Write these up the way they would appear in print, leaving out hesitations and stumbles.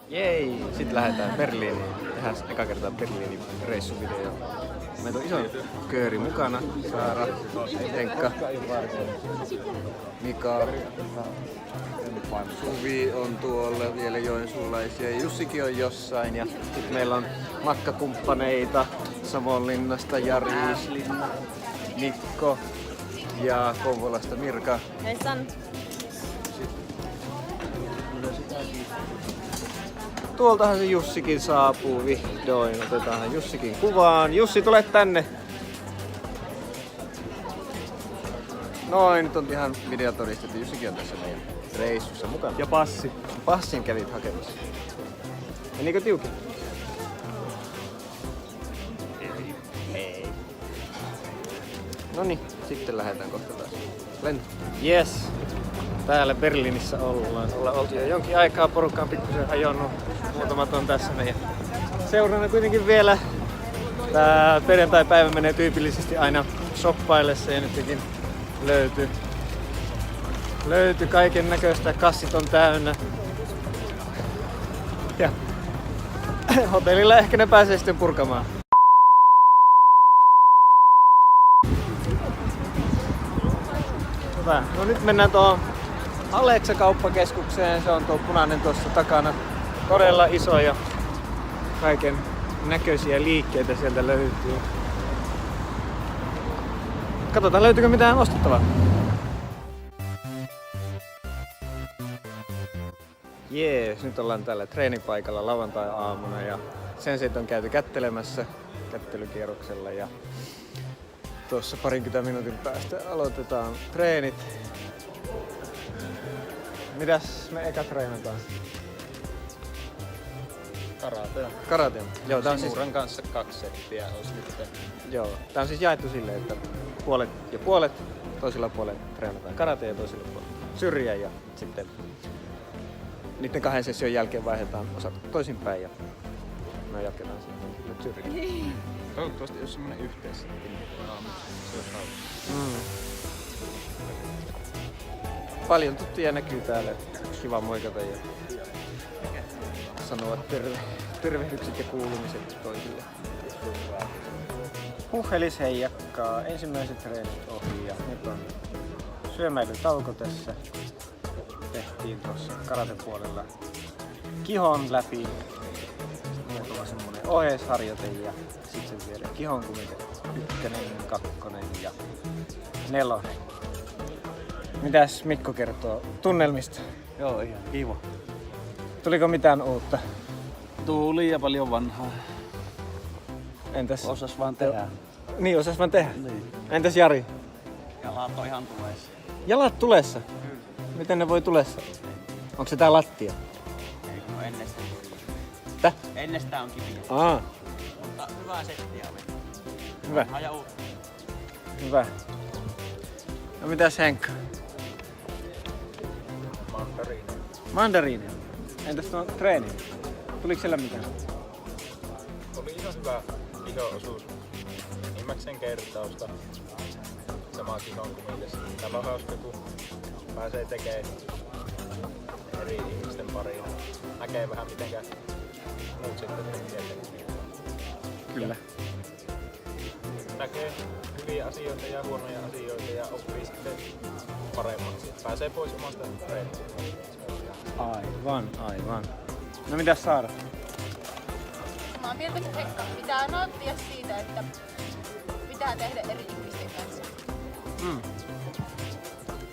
Jei! Sitten lähdetään Berliiniin. Tehdään eka kertaa Berliinin reissuvideo. Meitä on iso kööri mukana. Saara, Henkka, Mika, Suvi on tuolla, vielä joensuulaisia. Jussikin on jossain. Ja sitten meillä on matkakumppaneita Savonlinnasta Jari, Mikko ja Kouvolasta Mirka. Hei San. Tuoltahan se Jussikin saapuu vihdoin. Otetaan Jussikin kuvaan. Jussi, tule tänne! Noin, nyt on ihan videotodistettu. Jussikin on tässä meidän reissussa mukana. Ja passi. Passin kävit hakemassa. Menikö tiukin? Ei. Noniin, sitten lähdetään kohta taas lentoon. Yes. Täällä Berliinissä ollaan. Ollaan oltu jo jonkin aikaa, porukka on pikkusen hajonnut. Muutamat on tässä meidän seurana kuitenkin vielä. Tää perjantai-päivä menee tyypillisesti aina shoppaillessa ja nytkin löytyi kaiken näköistä. Kassit on täynnä. Ja hotellilla ehkä ne pääsee sitten purkamaan. Hyvä. No nyt mennään tuohon Alexa-kauppakeskukseen. Se on tuo punainen tuossa takana. Todella iso ja kaiken näköisiä liikkeitä sieltä löytyy. Katsotaan löytyykö mitään ostettavaa. Jees, nyt ollaan täällä treenipaikalla lauantai-aamuna ja sen siitä on käyty kättelemässä kättelykierroksella ja tuossa 20 minuutin päästä aloitetaan treenit. Mitäs me eka treenataan? Karatea. Karatea. Joo, tää on siis Simuran kanssa 2 settiä olisi nyt. joo, tää on siis jaettu silleen, että puolet ja puolet, toisella puolella treenataan karatea ja toisella puolella syrjää ja sitten niiden 2 session jälkeen vaihdetaan osat toisinpäin ja me jatketaan sitten nyt syrjää. Toivottavasti jos semmonen yhteissetti, niin se olisi hauska. Paljon tuttuja näkyy täällä. Kiva moikata ja sanoa tervehdykset ja kuulumiset toisille. Puhelis heijakkaa. Ensimmäiset treenit ohi ja nyt on syömäilytauko tässä. Tehtiin tuossa karatepuolella kihon läpi. Muutama semmonen oheisharjoite ja sitten vielä kihon kumite 1, 2 ja 4. Mitäs Mikko kertoo tunnelmista? Joo, ihan kiva. Tuliko mitään uutta? Tuli ja paljon vanhaa. Entäs? Osas vaan tehdä. Niin, osas vaan tehdä. Niin. Entäs Jari? Jalat on ihan tulessa. Jalat tulessa? Miten ne voi tulessa? Onko se tää lattia? Ei kun ennestään. Tä? Ennestään on kiviä. Aa, Mutta hyvää settiä oli. hyvä. Haja uutta. Hyvä. No mitäs Henkka? Mandariini. Mandariini. Entäs tuo treeni? Tuliko siellä mitään? Oli ihan hyvä iso osuus enimmäkseen kertausta. Sama kihon kuin milles. Tämä on hauska, kun pääsee tekemään eri ihmisten pariin. Näkee vähän mitenkä muut sitten tekee. Kyllä. Näkee hyviä asioita ja huonoja asioita ja oppii sitten paremmaksi. Pääsee pois omasta treenistä. Aivan. No mitäs Saara? Mä oon mieltä Henkka. Pitää nauttia siitä, että pitää tehdä eri ihmisten kanssa.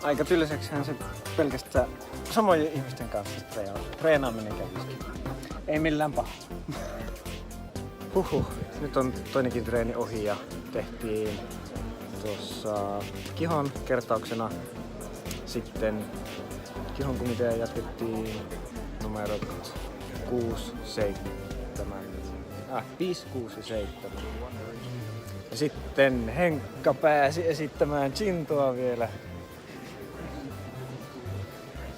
Aika tylsäksihän se pelkästään samojen ihmisten kanssa treenaaminen kävisikin. Ei millään paha. Nyt on toinenkin treeni ohi ja tehtiin tuossa kihon kertauksena. Sitten kihon komitea jatkettiin numerot 5, 6 ja 7. Ja sitten Henkka pääsi esittämään chintoa vielä.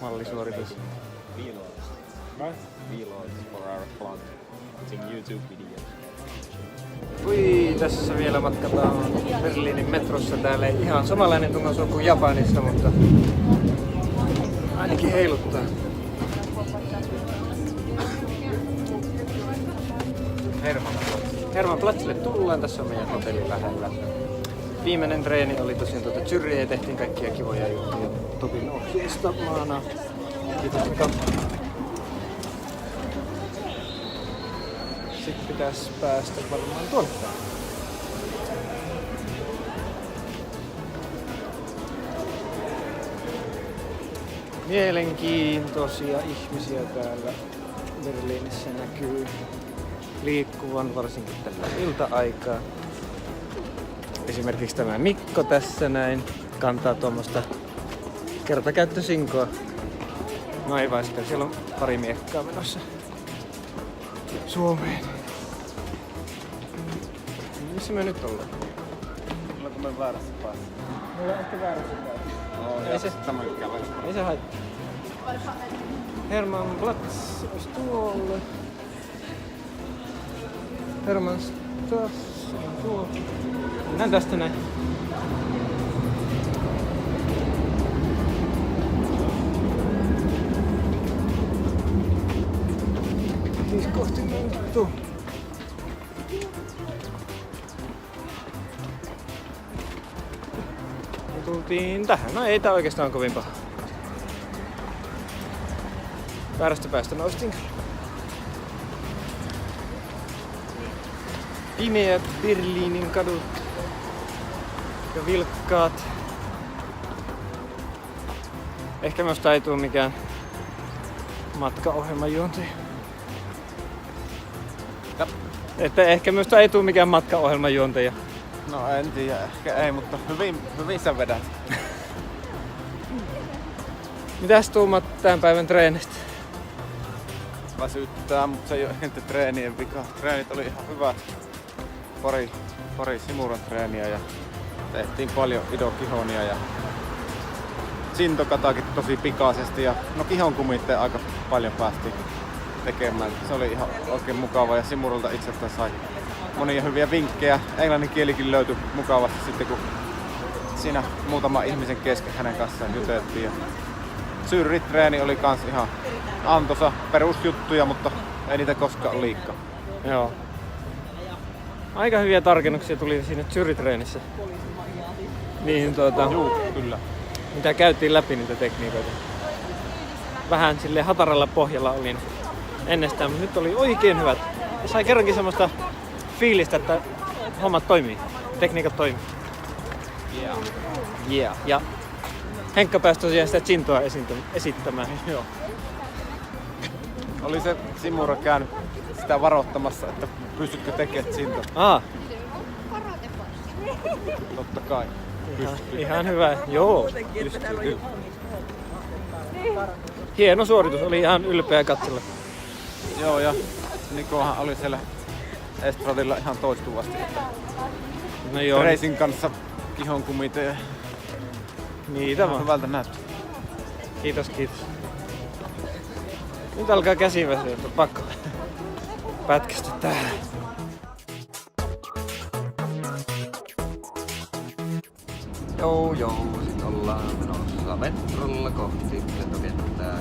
Mallisuoritus. Vlogs for our blog. YouTube videos. Ui, tässä vielä matkataan Berliinin metrossa. Täällä ei ihan samanlainen tunnus ole kuin Japanissa, mutta ainakin heiluttaa. Hermannplatzille tullaan, tässä on meidän hotelli lähellä. Viimeinen treeni oli tosiaan Zürichiä ja tehtiin kaikkia kivoja juttuja Topin ohjeistamana. Kiitos Mika. Sitten pitäisi päästä varmaan tuonne. Mielenkiintoisia ihmisiä täällä Berliinissä näkyy liikkuvan varsinkin tällä ilta-aikaa. Esimerkiksi tämä Mikko tässä näin kantaa tuommoista kertakäyttösinkoa Naivaista. Siellä on pari miekkaa menossa Suomeen. Missä me nyt ollaan? Ollaanko me väärässä päässä? Me ollaan ehkä väärässä päässä. Ei se haittaa. Hermannplatz olisi tuolle. Hermannstrasse on tuolla. Mennään tästä näin. Siis kohti muuttuu. Me tultiin tähän. No ei tää oikeastaan kovin paha. Väärästä päästä noustiin. Pimeät Berliinin kadut ja vilkkaat. Ehkä minusta ei tule mikään matkaohjelmajuontaja. Että ehkä minusta ei tule mikään matkaohjelmajuontaja. No en tiedä, ehkä ei, mutta hyvin sä vedät. Mitäs tuumat tämän päivän treenistä? Väsyttää, mutta se ei ole ehkä treenien vika. Treenit oli ihan hyvät. Pari Simuran treeniä ja tehtiin paljon idokihonia ja Sintokatakin tosi pikaisesti ja no kihonkumitteen aika paljon päästiin tekemään. Se oli ihan oikein mukava ja Simuralta itseltään sai monia hyviä vinkkejä. Englannin kielikin löytyi mukavasti sitten kun siinä muutama ihmisen kesken hänen kanssaan juteltiin. Ja Zürich-treeni oli kans ihan antoisa perusjuttuja, mutta ei niitä koskaan ole liikaa. Joo. Aika hyviä tarkennuksia tuli siinä Zürich-treenissä. Niihin Juu, kyllä. mitä käytiin läpi niitä tekniikoita. Vähän silleen hataralla pohjalla olin ennestään, mutta nyt oli oikein hyvät. Sai kerrankin semmoista fiilistä, että hommat toimii, tekniikat toimii. Yeah. Ja Henkka pääsi tosiaan sitä Chintoa esittämään. Joo. Oli se Simura käynyt sitä varoittamassa, että pystytkö tekemään Chintoa? Totta kai. Ihan hyvä. Joo. Pystyy. Hieno suoritus, oli ihan ylpeä katsella. Joo, ja Nikohan oli siellä estradilla ihan toistuvasti. No joo. Reisin kanssa kihonkumiteen. Niitä vaan. Hyvältä näyttää. Kiitos. Nyt alkaa käsi väsyä, että pakko pätkästä täällä. Joo, sit ollaan menossa metrolla kohti lentokenttää.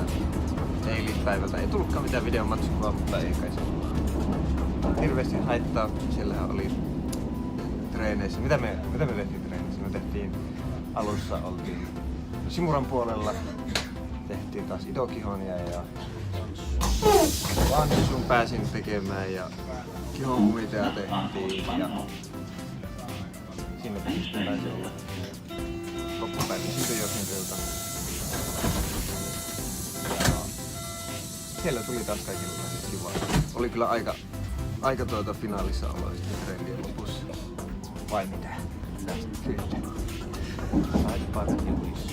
Eilispäivältä ei tullutkaan mitään videomatskua, mutta ei kai se hirveästi haittaa. Siellähän oli treeneissä. Mitä me tehtiin treeneissä? Me tehtiin alussa, oltiin Simuran puolella. Tehtiin taas idokihonia ja Vanissun pääsin tekemään ja kihonkumitea tehtiin ja sinne taisi olla loppupäivän Sintojokinkilta. Siellä tuli taas kaikilla kivaa. Oli kyllä aika finaalissa olo sitten treenien lopussa. Vai mitä? Kyllä. Sait paljon juhlissa.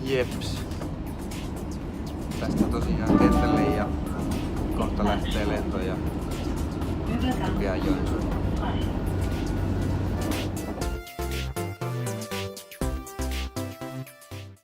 Jeps. Tästä tosiaan kentälle ja kohta lähtee lento ja pian Joensuun.